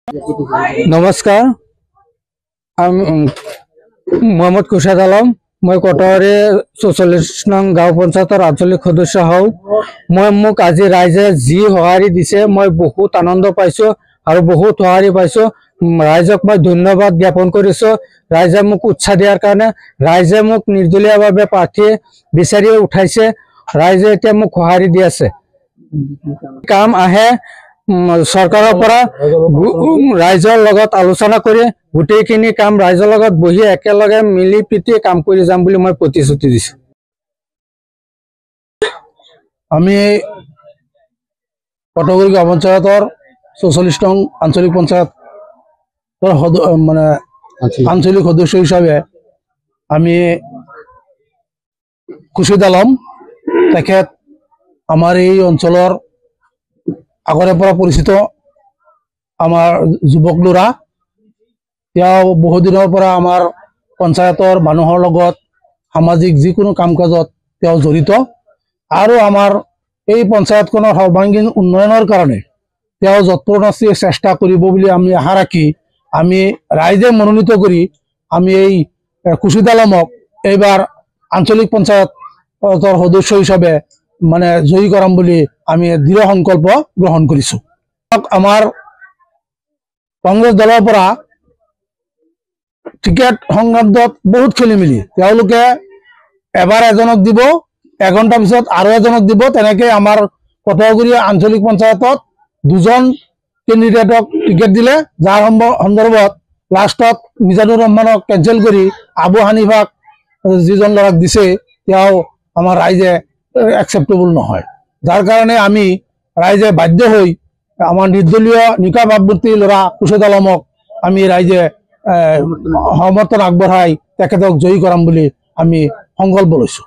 নমস্কাৰ, মোহাম্মদ খুৰশ্বাদ আলম। মই কটৱাৰী ৪৪ নং গাঁও পঞ্চায়তৰ আঞ্চলিক সদস্য হওঁ। মোক আজি ৰাইজে যি সঁহাৰি দিছে মই বহুত আনন্দ পাইছোঁ আৰু বহুত সঁহাৰি পাইছোঁ। ৰাইজক মই ধন্যবাদ জ্ঞাপন কৰিছোঁ। ৰাইজে মোক উৎসাহ দিয়াৰ কাৰণে। ৰাইজে মোক নিৰ্দলীয়ভাৱে প্ৰাৰ্থী বিচাৰি উঠাইছে। ৰাইজে এতিয়া মোক সঁহাৰি দি আছে। কাম আহে চৰকাৰৰ পৰা ৰাইজৰ লগত আলোচনা কৰি গোটেইখিনি কাম ৰাইজৰ লগত বহি একেলগে মিলি পিটি কাম কৰি যাম বুলি মই প্ৰতিশ্ৰুতি দিছোঁ। আমি কটৱাৰী গাঁও পঞ্চায়তৰ ৪৪ নং আঞ্চলিক পঞ্চায়তৰ আঞ্চলিক সদস্য হিচাপে আমি খুৰশ্বাদ আলম তেখেত আমাৰ এই অঞ্চলৰ আগৰে পৰা পৰিচিত আমাৰ যুৱক ল'ৰা। তেওঁ বহুদিনৰ পৰা আমাৰ পঞ্চায়তৰ মানুহৰ লগত সামাজিক যিকোনো কাম কাজত তেওঁ জড়িত আৰু আমাৰ এই পঞ্চায়তখনৰ সৰ্বাংগীন উন্নয়নৰ কাৰণে তেওঁ যৎপৰোনাস্তি চেষ্টা কৰিব বুলি আমি আশা ৰাখি আমি ৰাইজে মনোনীত কৰি আমি এই খুৰশ্বাদ আলমক এইবাৰ আঞ্চলিক পঞ্চায়তৰ সদস্য হিচাপে জয়ী কৰাম বুলি আমি দৃঢ় সংকল্প গ্ৰহণ কৰিছোঁ। আমাৰ কংগ্ৰেছ দলৰ পৰা টিকেট সংক্ৰান্তত বহুত খেলি মেলি। তেওঁলোকে এবাৰ এজনক দিব, এঘণ্টাৰ পিছত আৰু এজনক দিব। তেনেকৈ আমাৰ কটৱাৰী আঞ্চলিক পঞ্চায়তত দুজন কেণ্ডিডেটক টিকেট দিলে, যাৰ সন্দৰ্ভত লাষ্টত মিজানুৰ ৰহমানক কেঞ্চেল কৰি আবু হানিফাক যিজন ল'ৰাক দিছে তেওঁ আমাৰ ৰাইজে একচেপ্টেবল নহয়। যাৰ কাৰণে আমি ৰাইজে বাধ্য হৈ আমাৰ নিৰ্দলীয় নিকা ভাৱমূৰ্তি ল'ৰা খুৰশ্বাদ আলমক আমি ৰাইজে সমৰ্থন আগবঢ়াই তেখেতক জয়ী কৰাম বুলি আমি সংকল্প লৈছোঁ।